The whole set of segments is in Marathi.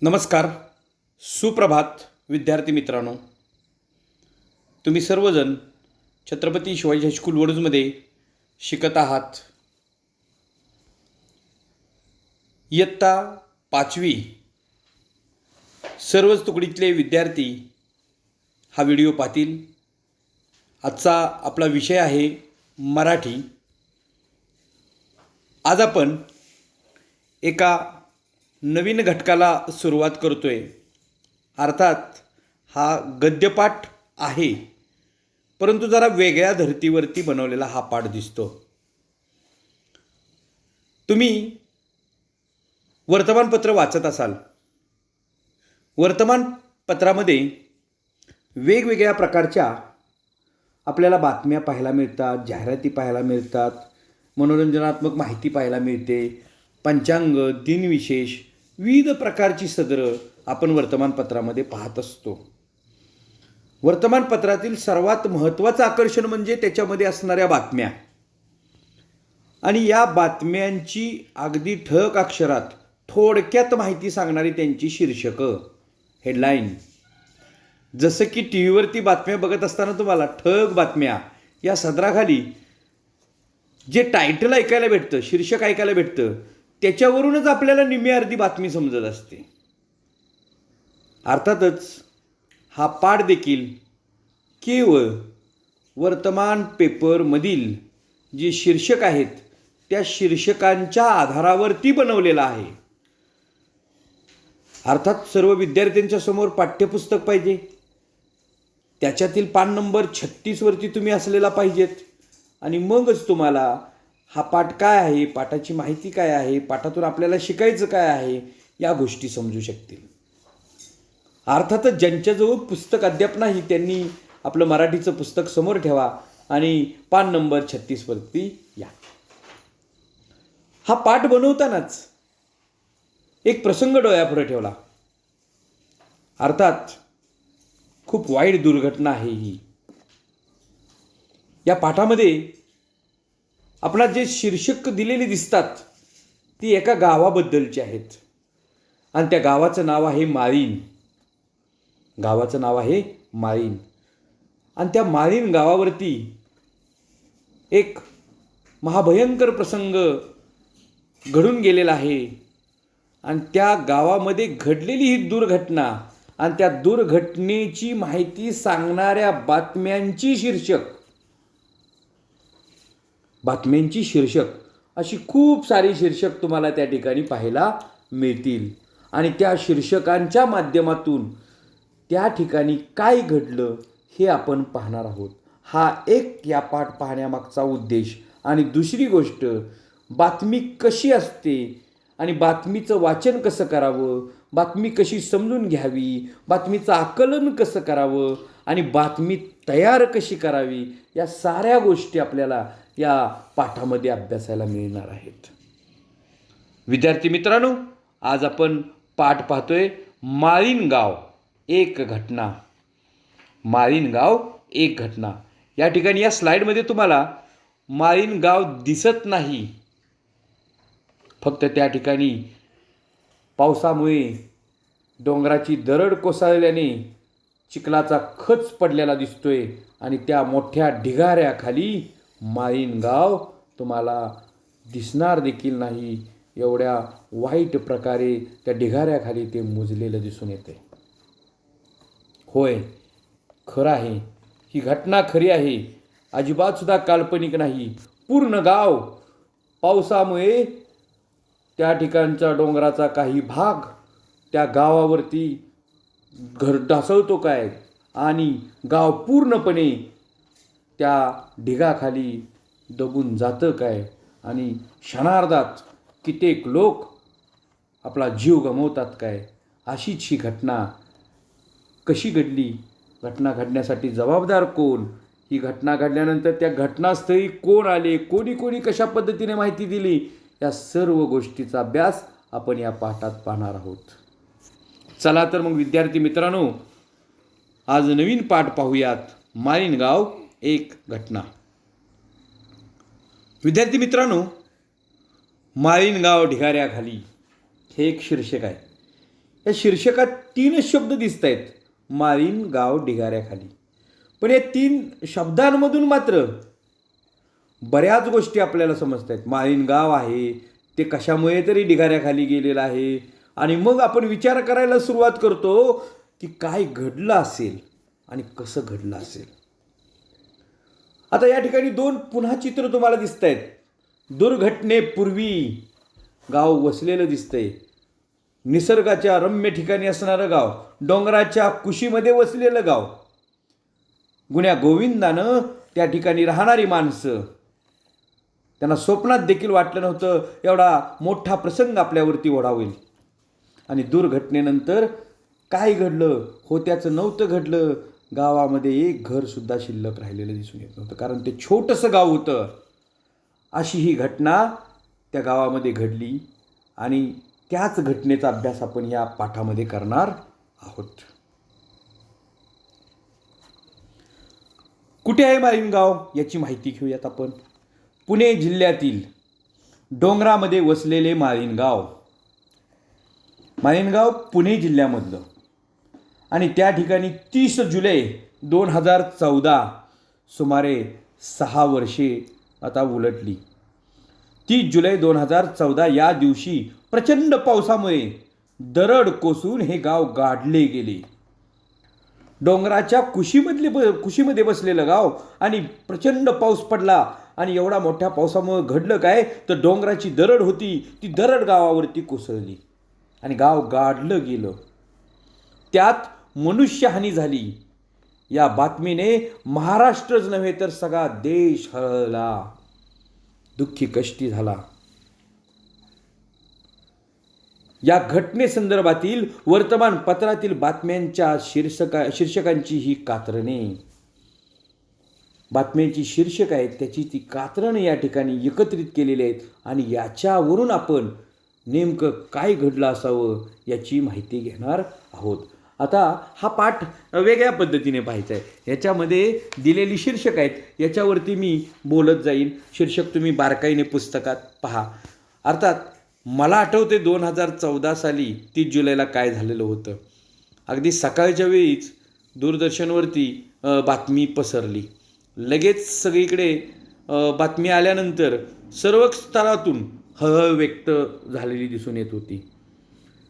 नमस्कार, सुप्रभात विद्यार्थी मित्रांनो. तुम्ही सर्वजण छत्रपती शिवाजी हायस्कूल वडूजमध्ये शिकत आहात. इयत्ता 5वी सर्वच तुकडीतले विद्यार्थी हा व्हिडिओ पाहतील. आजचा आपला विषय आहे मराठी. आज आपण एका नवीन घटकाला सुरुवात करतोय. अर्थात हा गद्यपाठ आहे, परंतु जरा वेगळ्या धर्तीवरती बनवलेला हा पाठ दिसतो. तुम्ही वर्तमानपत्र वाचत असाल. वर्तमानपत्रामध्ये वेगवेगळ्या प्रकारच्या आपल्याला बातम्या पाहायला मिळतात, जाहिराती पाहायला मिळतात, मनोरंजनात्मक माहिती पाहायला मिळते, पंचांग, दिनविशेष, विविध प्रकारची सदरं आपण वर्तमानपत्रामध्ये पाहत असतो. वर्तमानपत्रातील सर्वात महत्त्वाचं आकर्षण म्हणजे त्याच्यामध्ये असणाऱ्या बातम्या आणि या बातम्यांची अगदी ठळक अक्षरात थोडक्यात माहिती सांगणारी त्यांची शीर्षकं, हेडलाईन. जसं की टी व्हीवरती बातम्या बघत असताना तुम्हाला ठळक बातम्या या सदराखाली जे टायटल ऐकायला भेटतं, शीर्षक ऐकायला भेटतं, त्याच्यावरूनच आपल्याला निम्मी अर्धी बातमी समजत असते. अर्थातच हा पाठ देखील केवळ वर्तमान पेपरमधील जे शीर्षक आहेत त्या शीर्षकांच्या आधारावरती बनवलेला आहे. अर्थात सर्व विद्यार्थ्यांच्या समोर पाठ्यपुस्तक पाहिजे, त्याच्यातील पान नंबर 36 वरती तुम्ही असलेला पाहिजेत आणि मगच तुम्हाला हा पाठ काय आहे, पाठाची माहिती काय आहे, पाठातून आपल्याला शिकायचं काय आहे या गोष्टी समजू शकतील. अर्थातच ज्यांच्याजवळ पुस्तक अद्याप नाही त्यांनी आपलं मराठीचं पुस्तक समोर ठेवा आणि पान नंबर 36 वरती या. हा पाठ बनवतानाच एक प्रसंग डोळ्यापुढे ठेवला. अर्थात खूप वाईट दुर्घटना आहे ही. या पाठामध्ये आपणास जे शीर्षक दिलेली दिसतात ती एका गावाबद्दलची आहेत आणि त्या गावाचं नाव आहे माळीण. गावाचं नाव आहे माळीण आणि त्या माळीण गावावरती एक महाभयंकर प्रसंग घडून गेलेला आहे आणि त्या गावामध्ये घडलेली ही दुर्घटना आणि त्या दुर्घटनेची माहिती सांगणाऱ्या बातम्यांची शीर्षक अशी खूप सारी शीर्षक तुम्हाला त्या ठिकाणी पाहायला मिळतील आणि त्या शीर्षकांच्या माध्यमातून त्या ठिकाणी काय घडलं हे आपण पाहणार आहोत. हा एक या पाठ पाहण्यामागचा उद्देश. आणि दुसरी गोष्ट, बातमी कशी असते आणि बातमीचं वाचन कसं करावं, बातमी कशी समजून घ्यावी, बातमीचं आकलन कसं करावं आणि बातमी तयार कशी करावी, या साऱ्या गोष्टी आपल्याला या पाठामध्ये अभ्यासायला मिळणार आहेत. विद्यार्थी मित्रांनो, आज आपण पाठ पाहतोय माळीण गाव एक घटना. माळीण गाव एक घटना. या ठिकाणी या स्लाईडमध्ये तुम्हाला माळीण गाव दिसत नाही. फक्त त्या ठिकाणी पावसामुळे डोंगराची दरड कोसळल्याने चिखलाचा खच पडलेला दिसतोय आणि त्या मोठ्या ढिगाऱ्याखाली माळीण गाव तुम्हाला दिसणार देखील नाही. एवढ्या वाईट प्रकारे त्या ढिगाऱ्याखाली ते मुजलेलं दिसून येते. होय, खरं आहे, ही घटना खरी आहे, अजिबात सुद्धा काल्पनिक नाही. पूर्ण गाव पावसामुळे त्या ठिकाणचा डोंगराचा काही भाग त्या गावावरती ढासळतो काय आणि गाव पूर्णपणे त्या ढिगाखाली दबून जातं काय आणि क्षणार्धात कित्येक लोक आपला जीव गमावतात काय. अशीच ही घटना कशी घडली, घटना घडण्यासाठी जबाबदार कोण, ही घटना घडल्यानंतर त्या घटनास्थळी कोण आले, कोणी कशा पद्धतीने माहिती दिली, या सर्व गोष्टीचा अभ्यास आपण या पाठात पाहणार आहोत. चला तर मग विद्यार्थी मित्रांनो, आज नवीन पाठ पाहूयात, माळीण गाव एक घटना. विद्यार्थी मित्रांनो, माळीण गाव ढिगाऱ्याखाली हे एक शीर्षक आहे. या शीर्षकात 3च शब्द दिसत आहेत, माळीन गाव ढिगाऱ्याखाली. पण या 3 शब्दांमधून मात्र बऱ्याच गोष्टी आपल्याला समजत आहेत. माळीन गाव आहे, ते कशामुळे तरी ढिगाऱ्याखाली गेलेलं आहे. आणि मग आपण विचार करायला सुरुवात करतो की काय घडलं असेल आणि कसं घडलं असेल. आता या ठिकाणी 2 पुन्हा चित्र तुम्हाला दिसत आहेत. दुर्घटनेपूर्वी गाव वसलेलं दिसतंय. निसर्गाच्या रम्य ठिकाणी असणारं गाव, डोंगराच्या कुशीमध्ये वसलेलं गाव. गुण्या गोविंदानं त्या ठिकाणी राहणारी माणसं, त्यांना स्वप्नात देखील वाटलं नव्हतं एवढा मोठा प्रसंग आपल्यावरती ओढावेल. आणि दुर्घटनेनंतर काय घडलं, होत्याचं नव्हतं घडलं. गावामध्ये एक घरसुद्धा शिल्लक राहिलेलं दिसून येत नव्हतं, कारण ते छोटंसं गाव होतं. अशी ही घटना त्या गावामध्ये घडली आणि त्याच घटनेचा अभ्यास आपण या पाठामध्ये करणार आहोत. कुठे आहे माळीन गाव याची माहिती घेऊयात आपण. पुणे जिल्ह्यातील डोंगरामध्ये वसलेले माळीन गाव. माळीन गाव पुणे जिल्ह्यामधलं आणि त्या ठिकाणी 30 जुलै 2014, सुमारे 6 वर्षे आता उलटली. 30 जुलै 2014 या दिवशी प्रचंड पावसामुळे दरड कोसळून हे गाव गाडले गेले. डोंगराच्या कुशीमध्ये बसलेलं गाव आणि प्रचंड पाऊस पडला आणि एवढा मोठ्या पावसामुळे घडलं काय, तर डोंगराची दरड होती, ती दरड गावावरती कोसळली आणि गाव गाडलं गेलं. त्यात मनुष्यहानी झाली. या बातमीने महाराष्ट्रच नव्हे तर सगळा देश हळहळला, दुःखी कष्टी झाला. या घटनेसंदर्भातील वर्तमानपत्रातील बातम्यांच्या शीर्षकांची ही कात्रणे, बातम्यांची शीर्षक आहेत त्याची ती कात्रणे या ठिकाणी एकत्रित केलेली आहेत आणि याच्यावरून आपण नेमकं काय घडलं असावं याची माहिती घेणार आहोत. आता हा पाठ वेगळ्या पद्धतीने पाहायचा आहे. याच्यामध्ये दिलेली शीर्षक आहेत, याच्यावरती मी बोलत जाईन. शीर्षक तुम्ही बारकाईने पुस्तकात पहा. अर्थात मला आठवते 2014 साली 30 जुलैला काय झालेलं होतं. अगदी सकाळच्या वेळीच दूरदर्शनवरती बातमी पसरली. लगेच सगळीकडे बातमी आल्यानंतर सर्व स्तरातून हळहळ व्यक्त झालेली दिसून येत होती.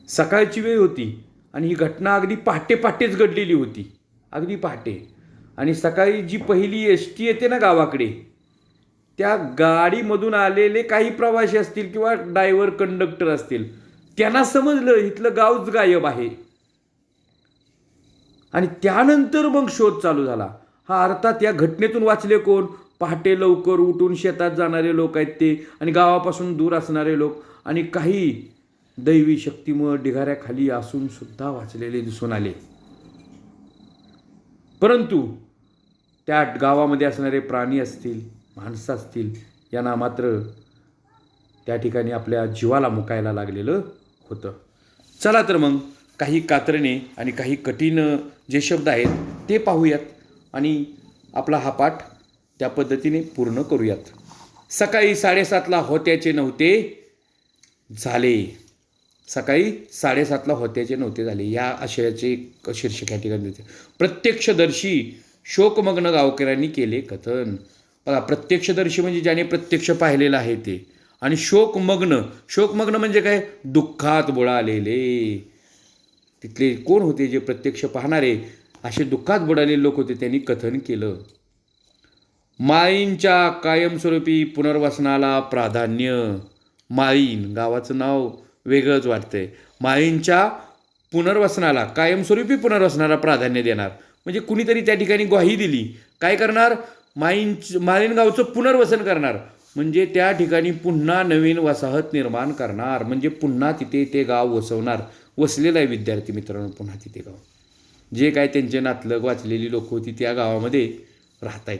सकाळची वेळ होती आणि ही घटना अगदी पहाटेच घडलेली होती, अगदी पहाटे. आणि सकाळी जी पहिली ST येते ना गावाकडे, त्या गाडीमधून आलेले काही प्रवासी असतील किंवा ड्रायव्हर कंडक्टर असतील, त्यांना समजलं इथलं गावच गायब आहे. आणि त्यानंतर मग शोध चालू झाला. हा अर्थात या घटनेतून वाचले कोण? पहाटे लवकर उठून शेतात जाणारे लोक आहेत ते, आणि गावापासून दूर असणारे लोक, आणि काही दैवी शक्तीमुळे ढिगाऱ्याखाली असून सुद्धा वाचलेले दिसून आले. परंतु त्या गावामध्ये असणारे प्राणी असतील, माणसं असतील, यांना मात्र त्या ठिकाणी आपल्या जीवाला मुकायला लागलेलं होतं. चला तर मग काही कात्रणे आणि काही कठीण जे शब्द आहेत ते पाहूयात आणि आपला हा पाठ त्या पद्धतीने पूर्ण करूयात. सकाळी 7:30ला होत्याचे नव्हते झाले. सकाळी 7:30ला होत्याचे नव्हते झाले या आशयाचे शीर्षक या ठिकाणी देते. प्रत्यक्षदर्शी शोकमग्न गावकऱ्यांनी केले कथन. बघा, प्रत्यक्षदर्शी म्हणजे ज्याने प्रत्यक्ष पाहिलेलं आहे ते, आणि शोकमग्न म्हणजे काय? दुःखात बुडालेले. तिथले कोण होते जे प्रत्यक्ष पाहणारे? असे दुःखात बुडालेले लोक होते, त्यांनी कथन केलं. माळींच्या कायमस्वरूपी पुनर्वसनाला प्राधान्य. माळीन गावाचं नाव वेगळंच वाटतंय. माळींच्या पुनर्वसनाला, कायमस्वरूपी पुनर्वसनाला प्राधान्य देणार म्हणजे कुणीतरी त्या ठिकाणी ग्वाही दिली. काय करणार? माळीन गावचं पुनर्वसन करणार म्हणजे त्या ठिकाणी पुन्हा नवीन वसाहत निर्माण करणार, म्हणजे पुन्हा तिथे ते गाव वसवणार. वसलेलं आहे विद्यार्थी मित्रांनो पुन्हा तिथे गाव. जे काय त्यांचे नातलग वाचलेली लोक होती त्या गावामध्ये राहत आहेत.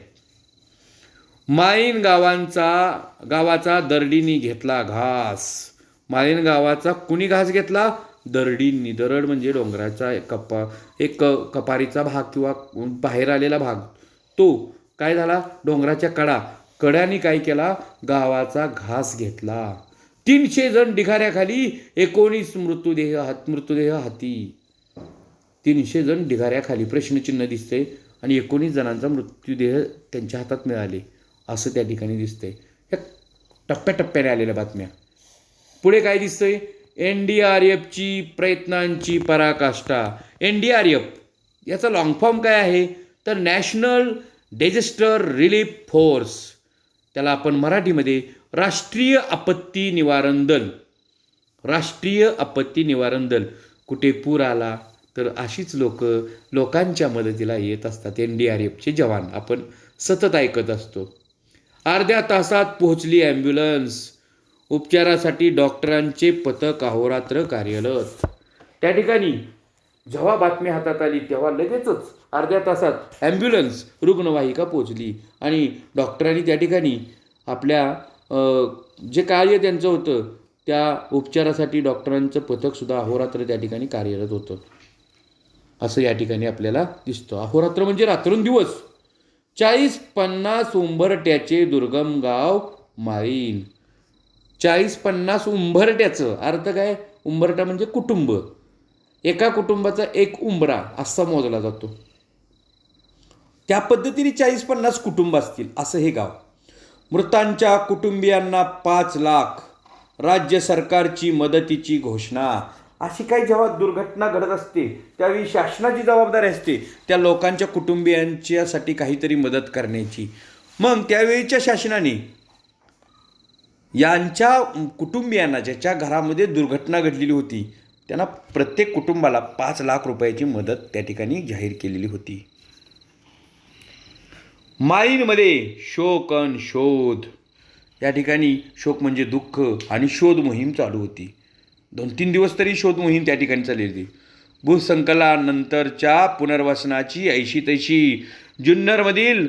माळीन गावाचा दरडींनी घेतला घास. माळीन गावाचा कुणी घास घेतला? दरडींनी. दरड म्हणजे डोंगराचा एक कपारीचा भाग किंवा बाहेर आलेला भाग. तो काय झाला? डोंगराच्या कड्यांनी काय केला? गावाचा घास घेतला. 300 जण ढिगाऱ्याखाली, 19 मृतदेह हाती. 300 जण ढिगाऱ्याखाली प्रश्नचिन्ह दिसतंय आणि 19 जणांचा मृत्यूदेह त्यांच्या हातात मिळाले असं त्या ठिकाणी दिसतंय. ह्या टप्प्याटप्प्याने आलेल्या बातम्या. पुढे काय दिसतंय? NDRFची प्रयत्नांची पराकाष्ठा. NDRF याचा लॉंग फॉर्म काय आहे? तर नॅशनल डिझास्टर रिलीफ फोर्स. त्याला आपण मराठीमध्ये राष्ट्रीय आपत्ती निवारण दल. राष्ट्रीय आपत्ती निवारण दल. कुठे पूर आला तर अशीच लोकांच्या मदतीला येत असतात NDRFचे जवान. आपण सतत ऐकत असतो. अर्ध्या तासात पोहोचली ॲम्ब्युलन्स. उपचारासाठी डॉक्टरांचे पथक अहोरात्र कार्यरत. त्या ठिकाणी जेव्हा बातमी हातात आली तेव्हा लगेचच अर्ध्या तासात ॲम्ब्युलन्स रुग्णवाहिका पोहोचली आणि डॉक्टरांनी त्या ठिकाणी आपल्या जे कार्य त्यांचं होतं त्या उपचारासाठी डॉक्टरांचं पथकसुद्धा अहोरात्र त्या ठिकाणी कार्यरत होतं असं या ठिकाणी आपल्याला दिसतं. अहोरात्र म्हणजे रात्रंदिवस. 40-50 उंबरट्याचे दुर्गम गाव माळीण. 40-50 उंबरट्याचं अर्थ काय? उंबरटा म्हणजे कुटुंब. एका कुटुंबाचा एक उंबरा असा मोजला जातो. त्या पद्धतीने 40-50 कुटुंब असतील असं हे गाव. मृतांच्या कुटुंबियांना 5 लाख. राज्य सरकारची मदतीची घोषणा. अशी काही जेव्हा दुर्घटना घडत असते त्यावेळी शासनाची जबाबदारी असते त्या लोकांच्या कुटुंबियांच्यासाठी काहीतरी मदत करण्याची. मग त्यावेळीच्या शासनाने यांच्या कुटुंबियांना ज्याच्या घरामध्ये दुर्घटना घडलेली होती त्यांना प्रत्येक कुटुंबाला 5 लाख रुपयाची मदत त्या ठिकाणी जाहीर केलेली होती. माळीणमध्ये शोक अन शोध. या ठिकाणी शोक म्हणजे दुःख आणि शोध मोहीम चालू होती. 2-3 दिवस तरी शोध मोहीम त्या ठिकाणी चालली होती. भूसंकलनानंतरच्या पुनर्वसनाची ऐशी-तैशी. जुन्नरमधील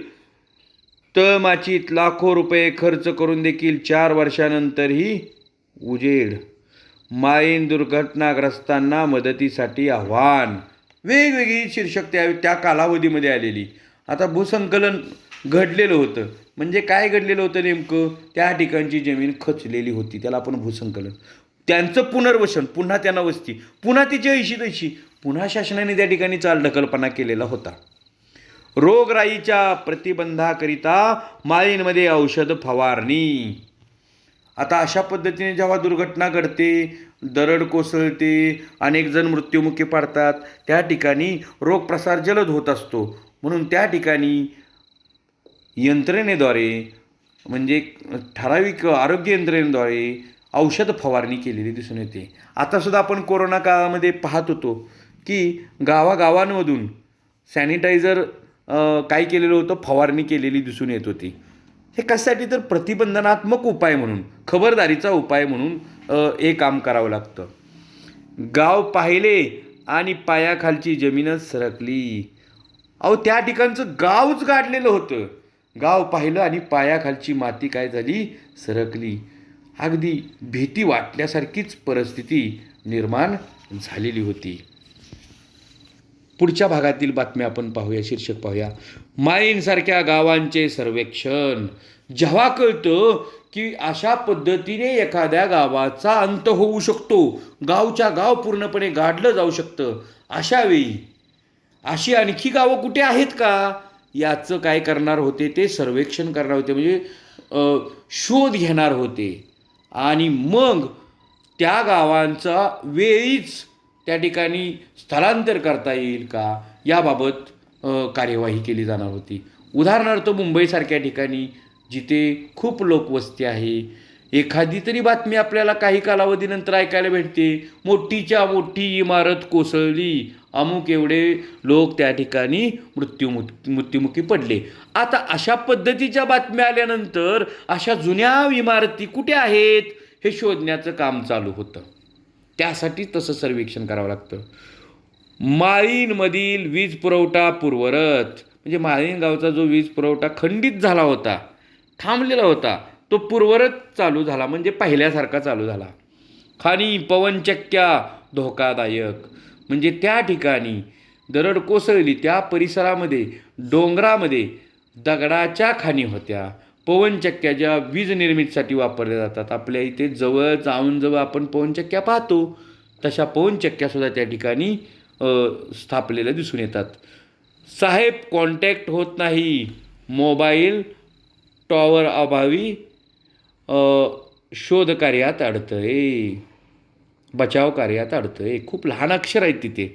तळमाचीत लाखो रुपये खर्च करून देखील 4 वर्षानंतरही उजेड. माळीण दुर्घटनाग्रस्तांना मदतीसाठी आव्हान. वेगवेगळी शीर्षक त्या कालावधीमध्ये आलेली. आता भूसंकलन घडलेलं होतं म्हणजे काय घडलेलं होतं नेमकं? त्या ठिकाणची जमीन खचलेली होती त्याला आपण भूसंकलन. त्यांचं पुनर्वसन, पुन्हा त्यांना वस्ती, पुन्हा तिची ऐशी-तैशी. पुन्हा शासनाने त्या ठिकाणी चालढकलपणा केलेला होता. रोगराईच्या प्रतिबंधाकरिता माळीणमध्ये औषध फवारणी. आता अशा पद्धतीने जेव्हा दुर्घटना घडते, दरड कोसळते, अनेक जण मृत्युमुखी पडतात, त्या ठिकाणी रोगप्रसार जलद होत असतो. म्हणून त्या ठिकाणी यंत्रणेद्वारे म्हणजे ठराविक आरोग्य यंत्रणेद्वारे औषध फवारणी केलेली दिसून येते. आतासुद्धा आपण कोरोना काळामध्ये पाहत होतो की गावागावांमधून सॅनिटायझर काय केलेलं होतं? फवारणी केलेली दिसून येत होती. हे कशासाठी? तर प्रतिबंधनात्मक उपाय म्हणून, खबरदारीचा उपाय म्हणून हे काम करावं लागतं. गाव पाहिले आणि पायाखालची जमीनच सरकली. अहो त्या ठिकाणचं गावच गाडलेलं होतं. गाव पाहिलं आणि पायाखालची माती काय झाली? सरकली. अगदी भीती वाटल्यासारखीच परिस्थिती निर्माण झालेली होती. पुढच्या भागातील बातम्या आपण पाहूया. शीर्षक पाहूया. माळीणसारख्या गावांचे सर्वेक्षण. जेव्हा कळतं की अशा पद्धतीने एखाद्या गावाचा अंत होऊ शकतो, गावच्या गाव पूर्णपणे गाडलं जाऊ शकतं, अशावेळी अशी आणखी गावं कुठे आहेत का याचं काय करणार होते? ते सर्वेक्षण करणार होते. म्हणजे शोध घेणार होते आणि मग त्या गावांचा वेळीच त्या ठिकाणी स्थलांतर करता येईल का याबाबत कार्यवाही केली जाणार होती. उदाहरणार्थ मुंबईसारख्या ठिकाणी जिथे खूप लोकवस्ती आहे, एखादी तरी बातमी आपल्याला काही कालावधीनंतर ऐकायला भेटते, मोठीच्या मोठी इमारत कोसळली, अमुक एवढे लोक त्या ठिकाणी मृत्युमुखी पडले. आता अशा पद्धतीच्या बातम्या आल्यानंतर अशा जुन्या इमारती कुठे आहेत हे शोधण्याचं काम चालू होतं. त्यासाठी तसं सर्वेक्षण करावं लागतं. माळीणमधील वीज पुरवठा पूर्वरत. म्हणजे माळीण गावचा जो वीज पुरवठा खंडित झाला होता, थांबलेला होता, तो पूर्वरत चालू झाला म्हणजे पहिल्यासारखा चालू झाला. खाणी पवनचक्क्या धोकादायक. म्हणजे त्या ठिकाणी दरड कोसळली त्या परिसरामध्ये डोंगरामध्ये दगडाच्या खाणी होत्या, पवनचक्क्या ज्या वीज निर्मितीसाठी वापरल्या जातात, आपल्या इथे जवळ जाऊन जेव्हा आपण पवनचक्क्या पाहतो तशा पवनचक्क्यासुद्धा त्या ठिकाणी स्थापलेल्या दिसून येतात. साहेब कॉन्टॅक्ट होत नाही, मोबाईल टॉवर अभावी शोधकार्यात अडतंय, बचाव कार्यात अडतंय. खूप लहान अक्षर आहेत तिथे.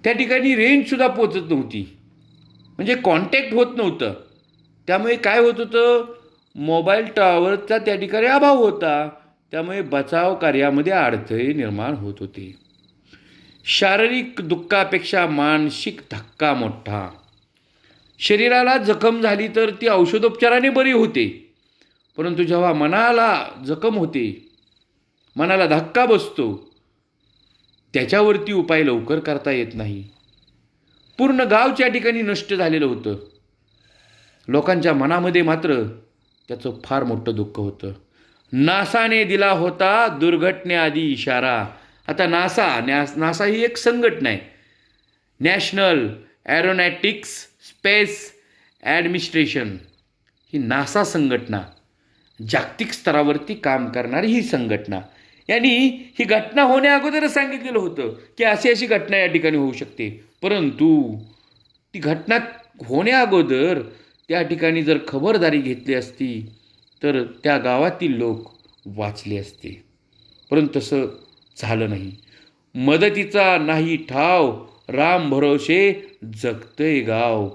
त्या ठिकाणी रेंजसुद्धा पोचत नव्हती, म्हणजे कॉन्टॅक्ट होत नव्हतं. त्यामुळे काय होत होतं, मोबाईल टॉवरचा त्या ठिकाणी अभाव होता. त्यामुळे बचाव कार्यामध्ये अडथळे निर्माण होत होते. शारीरिक दुःखापेक्षा मानसिक धक्का मोठा. शरीराला जखम झाली तर ती औषधोपचाराने बरी होते, परंतु जेव्हा मनाला जखम होते, मनाला धक्का बसतो, त्याच्यावरती उपाय लवकर करता येत नाही. पूर्ण गाव त्या ठिकाणी नष्ट झालेलं होतं. लोकांच्या मनामध्ये मात्र त्याचं फार मोठं दुःख होतं. नासाने दिला होता दुर्घटनेआधी इशारा. आता नासा ही एक संघटना आहे. नॅशनल एरोनॉटिक्स स्पेस ॲडमिनिस्ट्रेशन ही नासा संघटना, जागतिक स्तरावरती काम करणारी ही संघटना. यांनी ही घटना होण्या अगोदरच सांगितलेलं होतं की अशी अशी घटना या ठिकाणी होऊ शकते. परंतु ती घटना होण्या अगोदर त्या ठिकाणी जर खबरदारी घेतली असती तर त्या गावातील लोक वाचले असते, परंतु तसं झालं नाही. मदतीचा नाही ठाव, राम भरोसे जगतंय गाव.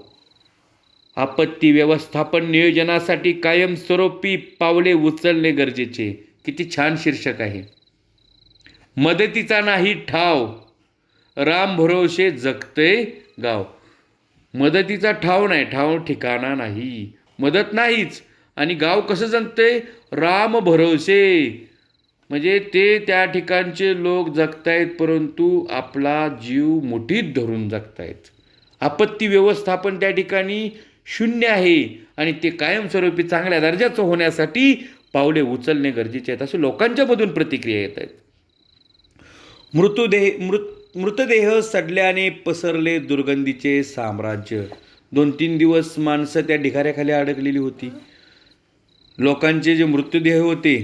आपत्ती व्यवस्थापन नियोजनासाठी कायमस्वरूपी पावले उचलणे गरजेचे. किती छान शीर्षक आहे. मदतीचा नाही ठाव, राम भरोसे जगतंय गाव. मदतीचा ठाव नाही, ठाव ठिकाणा नाही, मदत नाहीच, आणि गाव कसं जगतंय, राम भरोसे. म्हणजे ते त्या ठिकाणचे लोक जगतायत, परंतु आपला जीव मुठीत धरून जगतायत. आपत्ती व्यवस्थापन त्या ठिकाणी शून्य आहे आणि ते कायमस्वरूपी चांगल्या दर्जाचं होण्यासाठी पावले उचलणे गरजेचे आहेत, असे लोकांच्यामधून प्रतिक्रिया येत आहेत. मृतदेह सडल्याने पसरले दुर्गंधीचे साम्राज्य. 2-3 दिवस माणसं त्या ढिगाऱ्याखाली अडकलेली होती. लोकांचे जे मृतदेह होते,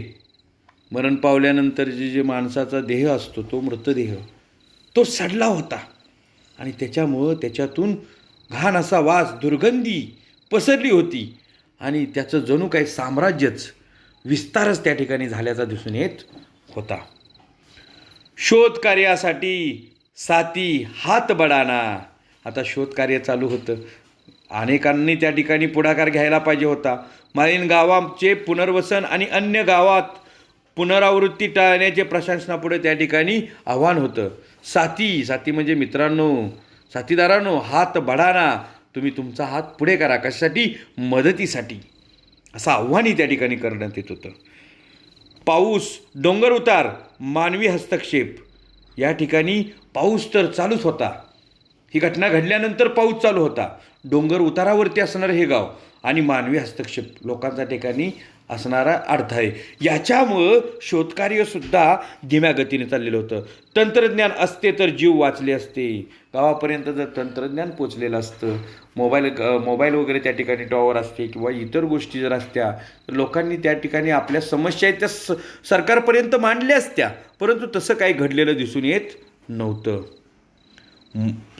मरण पावल्यानंतर जे माणसाचा देह असतो, तो मृतदेह तो सडला होता आणि त्याच्यामुळं त्याच्यातून घाण असा वास, दुर्गंधी पसरली होती आणि त्याचं जणू काही साम्राज्यच, विस्तारच त्या ठिकाणी झाल्याचा दिसून येत होता. शोध कार्यासाठी साथी हात बडाना. आता शोधकार्य चालू होतं. अनेकांनी त्या ठिकाणी पुढाकार घ्यायला पाहिजे होता. मालीन गावाचे पुनर्वसन आणि अन्य गावात पुनरावृत्ती टाळण्याचे प्रशासनापुढे त्या ठिकाणी आव्हान होतं. साथी म्हणजे मित्रांनो, साथीदारांनो, हात बढाना. तुम्ही तुमचा हात पुढे करा. कशासाठी? मदतीसाठी. असं आव्हानही त्या ठिकाणी करण्यात येत होतं. पाऊस, डोंगर उतार, मानवी हस्तक्षेप. या ठिकाणी पाऊस तर चालूच होता. ही घटना घडल्यानंतर पाऊस चालू होता. डोंगर उतारावरती असणारं हे गाव आणि मानवी हस्तक्षेप, लोकांच्या ठिकाणी असणारा अडथळे, याच्यामुळं शोधकार्यसुद्धा धीम्या गतीने चाललेलं होतं. तंत्रज्ञान असते तर जीव वाचले असते. गावापर्यंत जर तंत्रज्ञान पोचलेलं असतं, मोबाईल वगैरे त्या ठिकाणी टॉवर असते किंवा इतर गोष्टी जर असत्या, तर लोकांनी त्या ठिकाणी आपल्या समस्या आहेत त्या सरकारपर्यंत मांडल्या असत्या. परंतु तसं काही घडलेलं दिसून येत नव्हतं.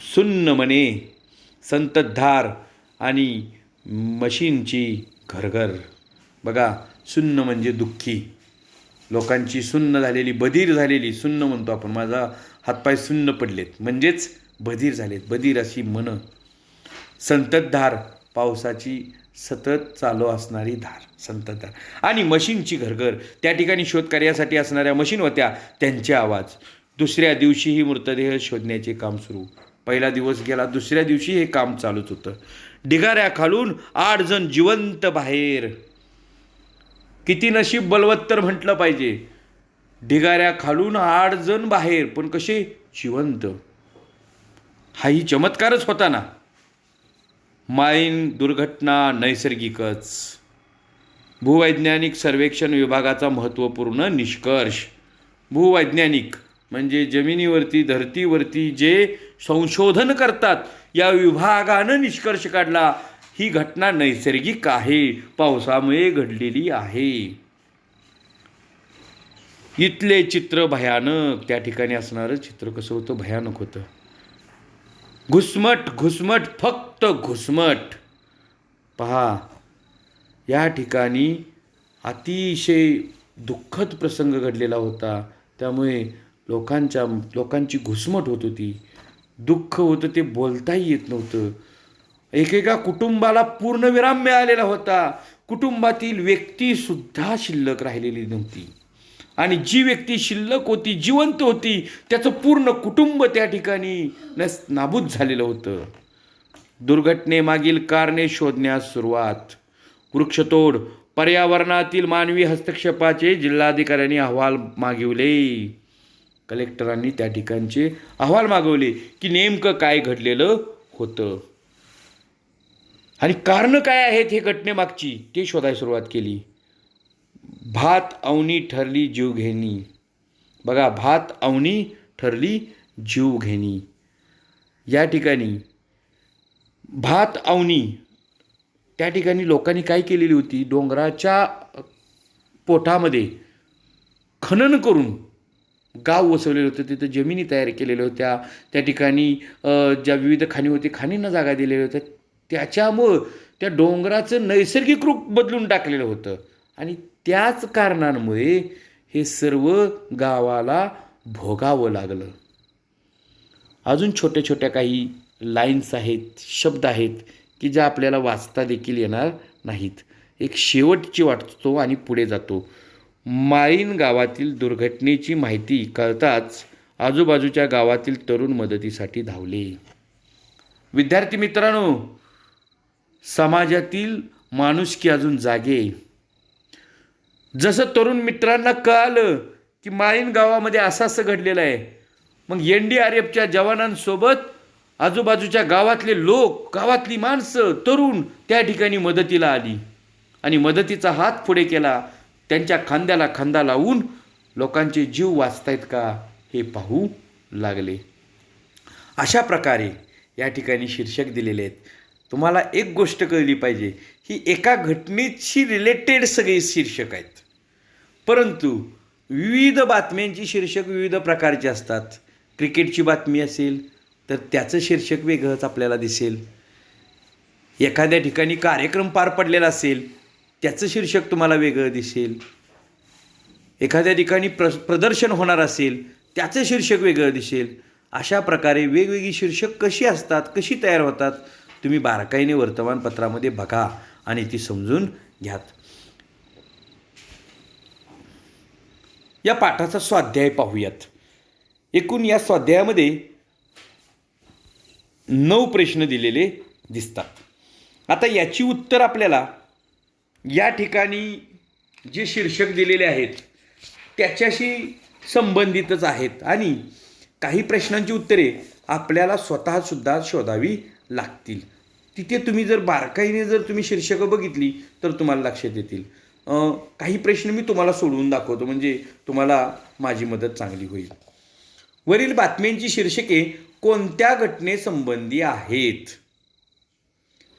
सुन्न मने, संततधार आणि मशीनची घरघर. बघा, सुन्न म्हणजे दुःखी, लोकांची सुन्न झालेली, बधीर झालेली, सुन्न म्हणतो आपण, माझा हातपाय सुन्न पडलेत, म्हणजेच बधीर झालेत, बधीर अशी मनं. संततधार, पावसाची सतत चालू असणारी धार, संततधार. आणि मशीनची घरघर, त्या ठिकाणी शोधकार्यासाठी असणाऱ्या मशीन होत्या, त्यांचे आवाज. दुसऱ्या दिवशीही मृतदेह शोधण्याचे काम सुरू. पहिला दिवस गेला, दुसऱ्या दिवशी हे काम चालूच होतं. ढिगाऱ्याखालून 8 जण जिवंत बाहेर. किती नशीब बलवत्तर म्हटलं पाहिजे. ढिगाऱ्याखालून 8 जण बाहेर, पण कसे? जिवंत. हाही चमत्कारच होता ना. माईन दुर्घटना नैसर्गिकच. भूवैज्ञानिक सर्वेक्षण विभागाचा महत्त्वपूर्ण निष्कर्ष. भूवैज्ञानिक म्हणजे जमिनीवरती, धरतीवरती जे संशोधन करतात, या विभागानं निष्कर्ष काढला ही घटना नैसर्गिक आहे, पावसामुळे घडलेली आहे. इथले चित्र भयानक. त्या ठिकाणी असणारं चित्र कसं होतं? भयानक होतं. घुसमट घुसमट, फक्त घुसमट. पहा, या ठिकाणी अतिशय दुःखद प्रसंग घडलेला होता. त्यामुळे लोकांची घुसमट होत होती, दुःख होतं, ते बोलताही येत नव्हतं. एकेका कुटुंबाला पूर्णविराम मिळालेला होता. कुटुंबातील व्यक्तीसुद्धा शिल्लक राहिलेली नव्हती. आणि जी व्यक्ती शिल्लक होती, जिवंत होती, त्याचं पूर्ण कुटुंब त्या ठिकाणी नाबूद झालेलं होतं. दुर्घटनेमागील कारणे शोधण्यास सुरुवात. वृक्षतोड, पर्यावरणातील मानवी हस्तक्षेपाचे जिल्हाधिकाऱ्यांनी अहवाल मागवले. कलेक्टरांनी त्या ठिकाणचे अहवाल मागवले की नेमकं काय घडलेलं होतं आणि कारणं काय आहेत हे घटनेमागची, ते शोधायला सुरुवात केली. भात अवनी ठरली जीवघेणी. बघा, भात अवनी ठरली जीवघेणी. या ठिकाणी भात अवनी, त्या ठिकाणी लोकांनी काय केलेली होती? डोंगराच्या पोटामध्ये खनन करून गाव वसवलेलं होतं. तिथं जमिनी तयार केलेल्या होत्या. त्या ठिकाणी ज्या विविध खाणी होती, खाणींना जागा दिलेल्या होत्या. त्याच्यामुळं त्या डोंगराचं नैसर्गिक रूप बदलून टाकलेलं होतं आणि त्याच कारणांमुळे हे सर्व गावाला भोगावं लागलं. अजून छोट्या छोट्या काही लाईन्स आहेत, शब्द आहेत की ज्या आपल्याला वाचता देखील येणार नाहीत. एक शेवटची वाचतो आणि पुढे जातो. माळीण गावातील दुर्घटनेची माहिती कळताच आजूबाजूच्या गावातील तरुण मदतीसाठी धावले. विद्यार्थी मित्रांनो, समाजातील माणुसकी अजून जागे. जसं तरुण मित्रांना कळालं की माळीण गावामध्ये असं घडलेलं आहे, मग NDRFच्या जवानांसोबत आजूबाजूच्या गावातले लोक, गावातली माणसं, तरुण त्या ठिकाणी मदतीला आली आणि मदतीचा हात पुढे केला. त्यांच्या खांद्याला खांदा लावून लोकांचे जीव वाचतायत का हे पाहू लागले. अशा प्रकारे या ठिकाणी शीर्षक दिलेले आहेत. तुम्हाला एक गोष्ट कळली पाहिजे, ही एका घटनेशी रिलेटेड सगळी शीर्षक आहेत, परंतु विविध बातम्यांची शीर्षक विविध प्रकारची असतात. क्रिकेटची बातमी असेल तर त्याचं शीर्षक वेगळंच आपल्याला दिसेल. एखाद्या ठिकाणी कार्यक्रम पार पडलेला असेल, त्याचं शीर्षक तुम्हाला वेगळं दिसेल. एखाद्या ठिकाणी प्रदर्शन होणार असेल, त्याचं शीर्षक वेगळं दिसेल. अशा प्रकारे वेगवेगळी शीर्षक कशी असतात, कशी तयार होतात, तुम्ही बारकाईने वर्तमानपत्रामध्ये बघा आणि ती समजून घ्या. या पाठाचा स्वाध्याय पाहूयात. एकूण या स्वाध्यायामध्ये 9 प्रश्न दिलेले दिसतात. आता याची उत्तर आपल्याला या ठिकाणी जे शीर्षक दिलेले आहेत त्याच्याशी संबंधितच आहेत आणि काही प्रश्नांची उत्तरे आपल्याला स्वतःसुद्धा शोधावी लागतील. तिथे तुम्ही जर बारकाईने जर तुम्ही शीर्षकं बघितली तर तुम्हाला लक्षात येतील. काही प्रश्न मी तुम्हाला सोडवून दाखवतो म्हणजे तुम्हाला माझी मदत चांगली होईल. वरील बातम्यांची शीर्षके कोणत्या घटनेसंबंधी आहेत?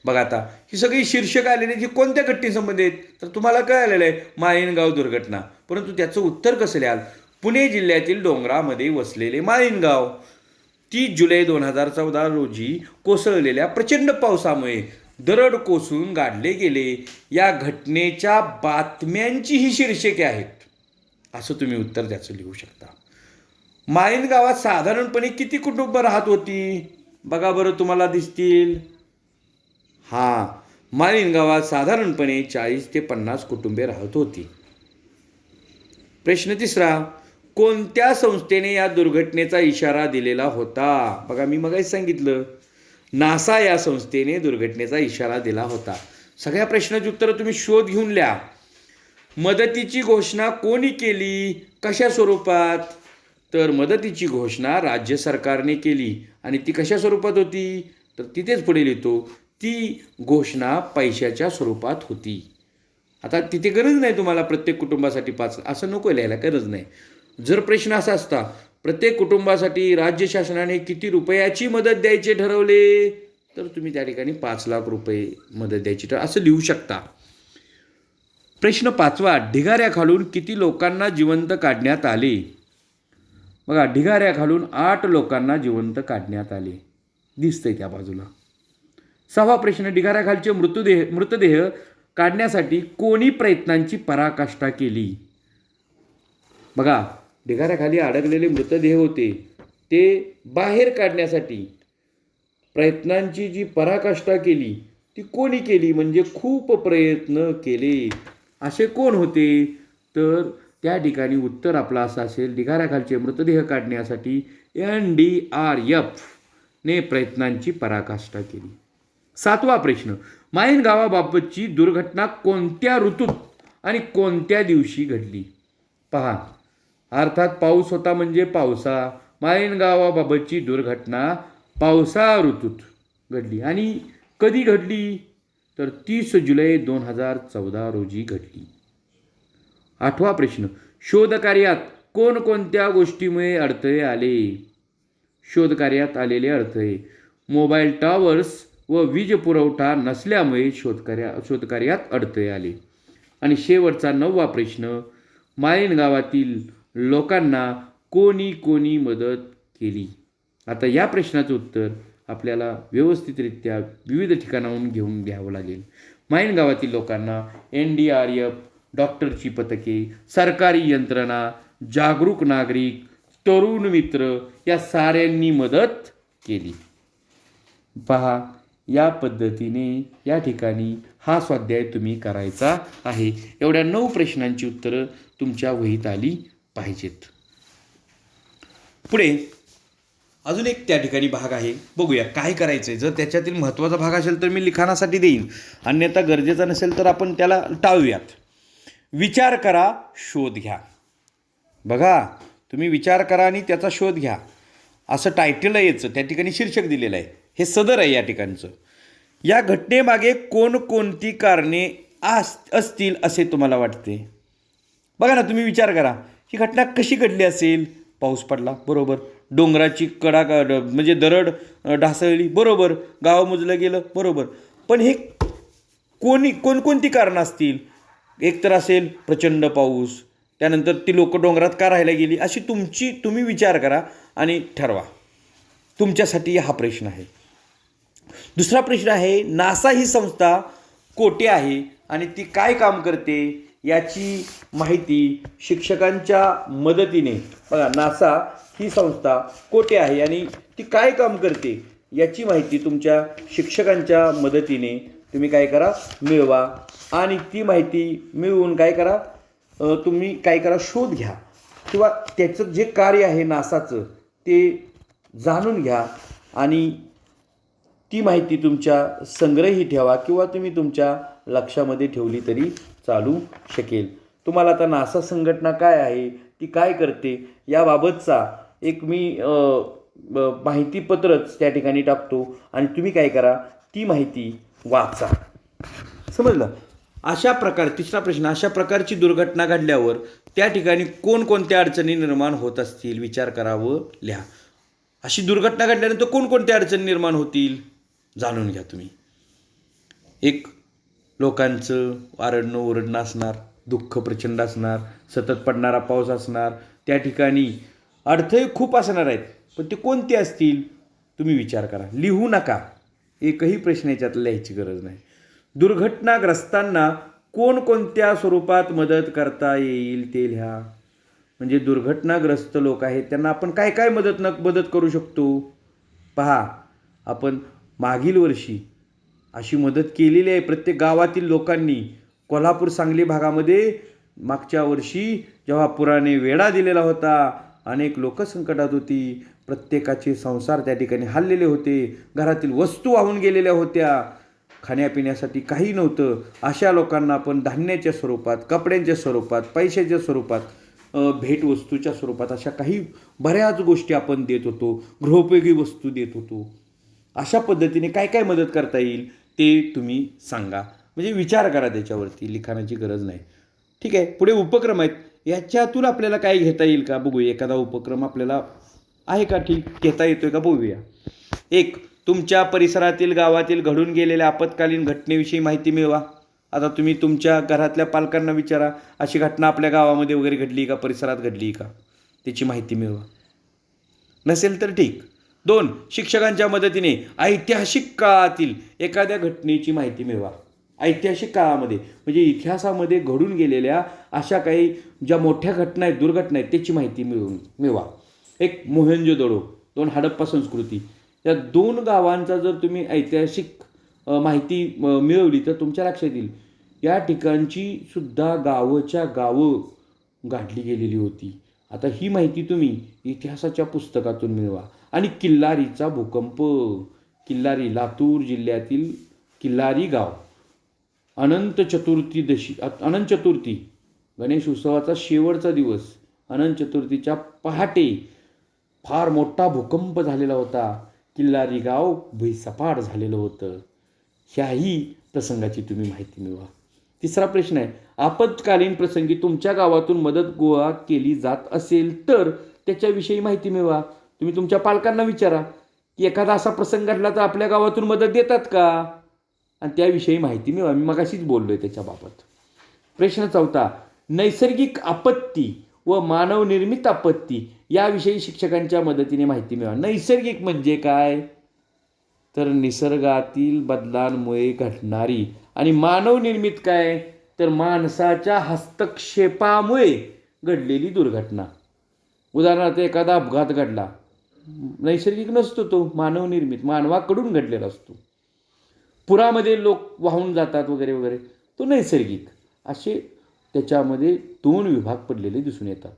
बघा, आता ही सगळी शीर्षक आलेली ही कोणत्या घटनेसंबंधी आहेत तर तुम्हाला कळालेलं आहे माळीणगाव दुर्घटना. परंतु त्याचं उत्तर कसं लिहाल? पुणे जिल्ह्यातील डोंगरामध्ये वसलेले माळीणगाव 30 जुलै 2014 रोजी कोसळलेल्या प्रचंड पावसामुळे दरड कोसळून गाडले गेले. या घटनेच्या बातम्यांची ही शीर्षके आहेत, असं तुम्ही उत्तर त्याचं लिहू शकता. माळीण गावात साधारणपणे किती कुटुंब राहत होती? बघा बरं, तुम्हाला दिसतील. माळीण गावात साधारणपणे 40 ते 50 कुटुंबे राहत होती. प्रश्न तिसरा, कोणत्या संस्थेने या दुर्घटनेचा इशारा दिलेला होता? बघा, मी मगाच सांगितलं, नासा या संस्थेने दुर्घटनेचा इशारा दिला होता. सगळ्या प्रश्नाची उत्तरं तुम्ही शोध घेऊन लिहा. मदतीची घोषणा कोणी केली, कशा स्वरूपात? तर मदतीची घोषणा राज्य सरकारने केली आणि ती कशा स्वरूपात होती तर तिथेच पुढे लिहितो, ती घोषणा पैशाच्या स्वरूपात होती. आता तिथे गरज नाही तुम्हाला प्रत्येक कुटुंबासाठी 5 असं नको लिहायला, गरज नाही. जर प्रश्न असा असता, प्रत्येक कुटुंबासाठी राज्य शासनाने किती रुपयाची मदत द्यायचे ठरवले, तर तुम्ही त्या ठिकाणी 5 लाख रुपये मदत द्यायची तर असं लिहू शकता. प्रश्न 5वा, ढिगाऱ्याखालून किती लोकांना जिवंत काढण्यात आले? बघा, ढिगाऱ्याखालून 8 लोकांना जिवंत काढण्यात आले, दिसतंय त्या बाजूला. 6वा प्रश्न, ढिगाऱ्याखालचे मृतदेह काढण्यासाठी कोणी प्रयत्नांची पराकाष्ठा केली? बघा, ढिगाऱ्याखाली अडकलेले मृतदेह होते ते बाहेर काढण्यासाठी प्रयत्नांची जी पराकाष्ठा केली ती कोणी केली? म्हणजे खूप प्रयत्न केले. असे कोण होते? तर त्या ठिकाणी उत्तर आपलं असं असेल, ढिगाऱ्याखालचे मृतदेह काढण्यासाठी NDRF ने प्रयत्नांची पराकाष्ठा केली. 7वा प्रश्न, माहीम गावाबाबतची दुर्घटना कोणत्या ऋतूत आणि कोणत्या दिवशी घडली? पहा, अर्थात पाऊस होता म्हणजे पावसा. माहीम गावाबाबतची दुर्घटना पावसा ऋतूत घडली आणि कधी घडली? तर 30 जुलै 2014 रोजी घडली. 8वा प्रश्न, शोधकार्यात कोणकोणत्या गोष्टीमुळे अडथळे आले? शोधकार्यात आलेले अडथळे, मोबाईल टॉवर्स व वीज पुरवठा नसल्यामुळे शोधकार्यात अडथळे आले. आणि शेवटचा 9वा प्रश्न, माळीण गावातील लोकांना कोणी कोणी मदत केली? आता या प्रश्नाचं उत्तर आपल्याला व्यवस्थितरित्या विविध ठिकाणाहून घेऊन घ्यावं लागेल. माळीण गावातील लोकांना NDRF, डॉक्टरची पथके, सरकारी यंत्रणा, जागरूक नागरिक, तरुण मित्र या साऱ्यांनी मदत केली. पहा, या पद्धतीने या ठिकाणी हा स्वाध्याय तुम्ही करायचा आहे. एवढ्या 9 प्रश्नांची उत्तरं तुमच्या वहीत आली पाहिजेत. पुढे अजून एक त्या ठिकाणी भाग आहे, बघूया काय करायचं आहे. जर त्याच्यातील महत्त्वाचा भाग असेल तर मी लिखाणासाठी देईन, अन्यथा गरजेचा नसेल तर आपण त्याला टाळूयात. विचार करा, शोध घ्या. बघा, तुम्ही विचार करा आणि त्याचा शोध घ्या असं टायटल आहे याचं, त्या ठिकाणी शीर्षक दिलेलं आहे. हे सदर आहे या ठिकाणचं. या घटनेमागे कोणकोणती कारणे असतील असे तुम्हाला वाटते? बघा ना, तुम्ही विचार करा, ही घटना कशी घडली असेल? पाऊस पडला, बरोबर. डोंगराची कडा म्हणजे दरड ढासळली, बरोबर. गाव मुजलं गेलं, बरोबर. पण हे कोणकोणती कारणं असतील? एक तर असेल प्रचंड पाऊस, त्यानंतर ती लोक डोंगरात का राहायला गेली, अशी तुम्ही विचार करा आणि ठरवा. तुमच्यासाठी हा प्रश्न आहे. दुसरा प्रश्न आहे, नासा ही संस्था कोठे आहे आणि ती काय काम करते याची माहिती शिक्षकांच्या मदतीने, बघा, नासा ही संस्था कोठे आहे आणि ती काय काम करते याची माहिती तुमच्या शिक्षकांच्या मदतीने तुम्ही काय करा, मिळवा. आणि ती माहिती मिळवून काय करा, तुम्ही काय करा, शोध घ्या किंवा त्याचं जे कार्य आहे नासाचं ते जाणून घ्या आणि ती माहिती तुमच्या संग्रही ठेवा किंवा तुम्ही तुमच्या लक्षामध्ये ठेवली तरी चालू शकेल. तुम्हाला आता नासा संघटना काय आहे, ती काय करते याबाबतचा एक मी माहितीपत्रच त्या ठिकाणी टाकतो आणि तुम्ही काय करा, ती माहिती वाचा. समजलं? अशा प्रकारे तिसरा प्रश्न, अशा प्रकारची दुर्घटना घडल्यावर त्या ठिकाणी कोणकोणत्या अडचणी निर्माण होत असतील विचार करावं, लिहा. अशी दुर्घटना घडल्यानंतर कोणकोणत्या अडचणी निर्माण होतील जाणून घ्या तुम्ही. एक, लोकांचं आरडणं ओरडणं असणार, दुःख प्रचंड असणार, सतत पडणारा पाऊस असणार, त्या ठिकाणी अडथळे खूप असणार आहेत. पण ते कोणते असतील तुम्ही विचार करा, लिहू नका. एकही प्रश्न याच्यात लिहायची गरज नाही. दुर्घटनाग्रस्तांना कोणकोणत्या स्वरूपात मदत करता येईल ते लिहा. म्हणजे दुर्घटनाग्रस्त लोक आहेत त्यांना आपण काय काय मदत करू शकतो. पहा, आपण मागील वर्षी अशी मदत केलेली आहे प्रत्येक गावातील लोकांनी. कोल्हापूर सांगली भागामध्ये मागच्या वर्षी जेव्हा पुराने वेढा दिलेला होता, अनेक लोक संकटात होती, प्रत्येकाचे संसार त्या ठिकाणी हललेले होते, घरातील वस्तू वाहून गेलेल्या होत्या, खाण्यापिण्यासाठी काही नव्हतं. अशा लोकांना आपण धान्याच्या स्वरूपात, कपड्यांच्या स्वरूपात, पैशाच्या स्वरूपात, भेटवस्तूच्या स्वरूपात अशा काही बऱ्याच गोष्टी आपण देत होतो, गृहोपयोगी वस्तू देत होतो. अशा पद्धतीने काय काय मदत करता येईल ते तुम्ही सांगा. म्हणजे विचार करा त्याच्यावरती, लिखाणाची गरज नाही. ठीक आहे. पुढे उपक्रम आहेत, याच्यातून आपल्याला काय घेता येईल का बघूया. एखादा उपक्रम आपल्याला आहे का ठीक घेता येतोय का बघूया. एक, तुमच्या परिसरातील गावातील घडून गेलेल्या आपत्कालीन घटनेविषयी माहिती मिळवा. आता तुम्ही तुमच्या घरातल्या पालकांना विचारा, अशी घटना आपल्या गावामध्ये वगैरे घडली का, परिसरात घडली का, त्याची माहिती मिळवा. नसेल तर ठीक. 2. शिक्षकांच्या मदतीने ऐतिहासिक काळातील एखाद्या घटनेची माहिती मिळवा. ऐतिहासिक काळामध्ये म्हणजे इतिहासामध्ये घडून गेलेल्या अशा काही ज्या मोठ्या घटना आहेत, दुर्घटना आहेत, त्याची माहिती मिळवा. एक मोहेंजोदडो, 2 हडप्पा संस्कृती, या 2 गावांचा जर तुम्ही ऐतिहासिक माहिती मिळवली तर तुमच्या लक्षात येईल या ठिकाणची सुद्धा गावच्या गावं गाठली गेलेली होती. आता ही माहिती तुम्ही इतिहासाच्या पुस्तकातून मिळवा. आणि किल्लारीचा भूकंप, किल्लारी लातूर जिल्ह्यातील किल्लारी गाव, अनंत चतुर्थी गणेश उत्सवाचा शेवटचा दिवस, अनंत चतुर्थीच्या पहाटे फार मोठा भूकंप झालेला होता. किल्लारी गाव भुईसपाट झालेलं होतं. ह्याही प्रसंगाची तुम्ही माहिती मिळवा. 3रा प्रश्न आहे, आपत्कालीन प्रसंगी तुमच्या गावातून मदत गोळा केली जात असेल तर त्याच्याविषयी माहिती मिळवा. तुम्ही तुमच्या पालकांना विचारा की एखादा असा प्रसंग घडला तर आपल्या गावातून मदत देतात का, आणि त्याविषयी माहिती मिळवा. मी मगाशीच बोललो आहे त्याच्याबाबत. प्रश्न 4, नैसर्गिक आपत्ती व मानवनिर्मित आपत्ती याविषयी शिक्षकांच्या मदतीने माहिती मिळवा. नैसर्गिक म्हणजे काय तर निसर्गातील बदलांमुळे घडणारी, आणि मानवनिर्मित काय तर माणसाच्या हस्तक्षेपामुळे घडलेली दुर्घटना. उदाहरणार्थ एखादा अपघात घडला, नैसर्गिक नसतो तो, मानवनिर्मित, मानवाकडून घडलेला असतो. पुरामध्ये लोक वाहून जातात वगैरे वगैरे, तो नैसर्गिक. असे त्याच्यामध्ये 2 विभाग पडलेले दिसून येतात.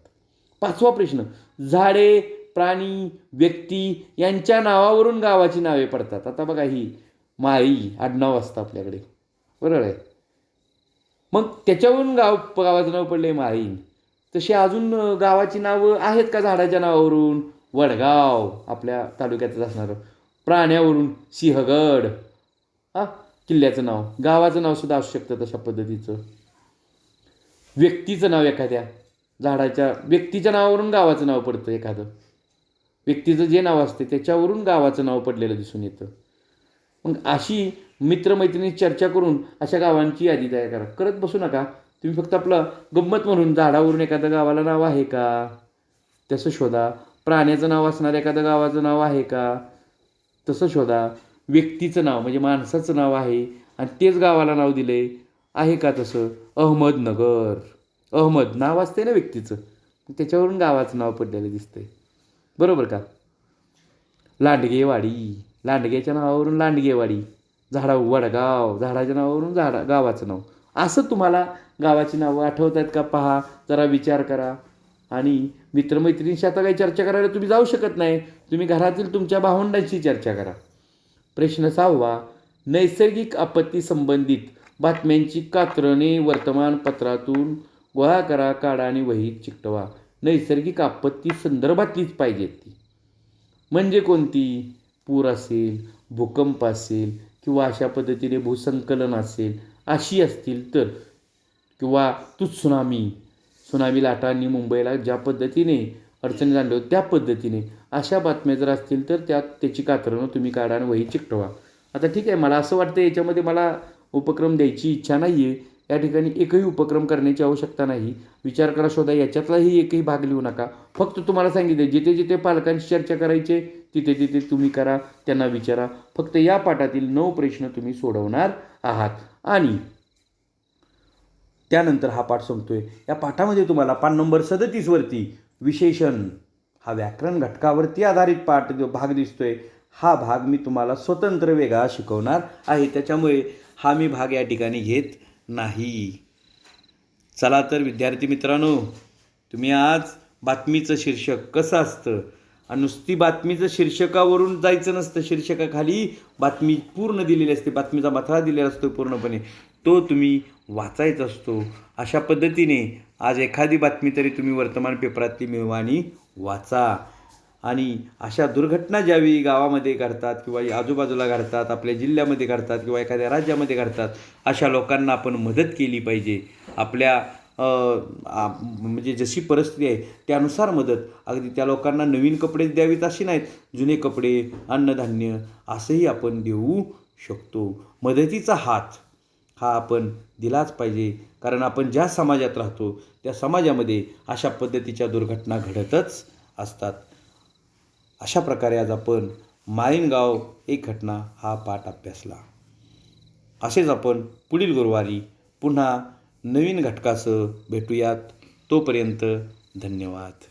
5वा प्रश्न, झाडे, प्राणी, व्यक्ती यांच्या नावावरून गावाची नावे पडतात. आता बघा, ही माळी आडनाव असतं आपल्याकडे, बरोबर आहे. मग त्याच्यावरून गावाचं नाव पडले माळी. तशी अजून गावाची नावं आहेत का झाडाच्या नावावरून? वडगाव आपल्या तालुक्यातच असणारं. प्राण्यावरून सिंहगड, किल्ल्याचं नाव, गावाचं नाव सुद्धा असू शकतं तशा पद्धतीचं. व्यक्तीचं नाव, एखाद्या झाडाच्या व्यक्तीच्या नावावरून गावाचं नाव पडतं. एखादं व्यक्तीचं जे नाव असते त्याच्यावरून गावाचं नाव पडलेलं दिसून येतं. मग अशी मित्रमैत्रिणी चर्चा करून अशा गावांची यादी तयार करा. करत बसू नका तुम्ही. फक्त आपलं गंमत म्हणून झाडावरून एखाद्या गावाला नाव आहे का तसं शोधा. प्राण्याचं नाव असणार एखाद्या गावाचं नाव आहे का तसं शोधा. व्यक्तीचं नाव म्हणजे माणसाचं नाव आहे आणि तेच गावाला नाव दिले आहे का तसं. अहमदनगर, अहमद नाव असते ना व्यक्तीचं, त्याच्यावरून गावाचं नाव पडलेलं दिसतंय, बरोबर का. लांडगेवाडी, लांडग्याच्या नावावरून लांडगेवाडी. वडगाव, झाडाच्या नावावरून गावाचं नाव. असं तुम्हाला गावाची नावं आठवत आहेत का पहा, जरा विचार करा. आणि मित्रमैत्रिणींशी आता काही चर्चा करायला तुम्ही जाऊ शकत नाही, तुम्ही घरातील तुमच्या भावंडांशी चर्चा करा. प्रश्न 6, नैसर्गिक आपत्ती संबंधित बातम्यांची कात्रणे वर्तमानपत्रातून गोळा करा, काढा आणि वहीत चिकटवा. नैसर्गिक आपत्ती संदर्भातलीच पाहिजेत ती. म्हणजे कोणती? पूर असेल, भूकंप असेल, किंवा अशा पद्धतीने भूसंकलन असेल, अशी असतील तर, किंवा त्सुनामी लाटांनी मुंबईला ज्या पद्धतीने अडचणी जाणल्या त्या पद्धतीने अशा बातम्या जर असतील तर त्याची कात्रणं तुम्ही काढा आणि वही चिकटवा. आता ठीक आहे, मला असं वाटतं याच्यामध्ये मला उपक्रम द्यायची इच्छा नाही आहे. या ठिकाणी एकही उपक्रम करण्याची आवश्यकता नाही. विचार करा, शोधा, याच्यातलाही एकही भाग लिहू नका. फक्त तुम्हाला सांगितले जिथे जिथे पालकांशी चर्चा करायचे तिथे तिथे तुम्ही करा, त्यांना विचारा. फक्त या पाठातील 9 प्रश्न तुम्ही सोडवणार आहात आणि त्यानंतर हा पाठ संपतोय. या पाठामध्ये तुम्हाला पान नंबर 37 वरती विशेषण हा व्याकरण घटकावरती आधारित भाग दिसतोय. हा भाग मी तुम्हाला स्वतंत्र वेगळा शिकवणार आहे, त्याच्यामुळे हा मी भाग या ठिकाणी घेत नाही. चला तर विद्यार्थी मित्रांनो, तुम्ही आज बातमीचं शीर्षक कसं असतं, आणि नुसती बातमीचं शीर्षकावरून जायचं नसतं. शीर्षकाखाली बातमी पूर्ण दिलेली असते, बातमीचा मथळा दिलेला असतो पूर्णपणे, तो तुम्ही वाचायचा असतो. अशा पद्धतीने आज एखादी बातमी तरी तुम्ही वर्तमान पेपरातली मिळवा आणि वाचा. आणि अशा दुर्घटना ज्यावेळी गावामध्ये घडतात किंवा आजूबाजूला घडतात, आपल्या जिल्ह्यामध्ये घडतात किंवा एखाद्या राज्यामध्ये घडतात, अशा लोकांना आपण मदत केली पाहिजे. आपल्या म्हणजे जशी परिस्थिती आहे त्यानुसार मदत, अगदी त्या लोकांना नवीन कपडे द्यावीत अशी नाहीत, जुने कपडे, अन्नधान्य असंही आपण देऊ शकतो. मदतीचा हात हा आपण दिलाच पाहिजे, कारण आपण ज्या समाजात राहतो त्या समाजामध्ये अशा पद्धतीच्या दुर्घटना घडतच असतात. अशा प्रकारे आज आपण माळीणगाव एक घटना हा पाठ अभ्यासला. असेच आपण पुढील गुरुवारी पुन्हा नवीन घटकासह भेटूयात. तोपर्यंत धन्यवाद.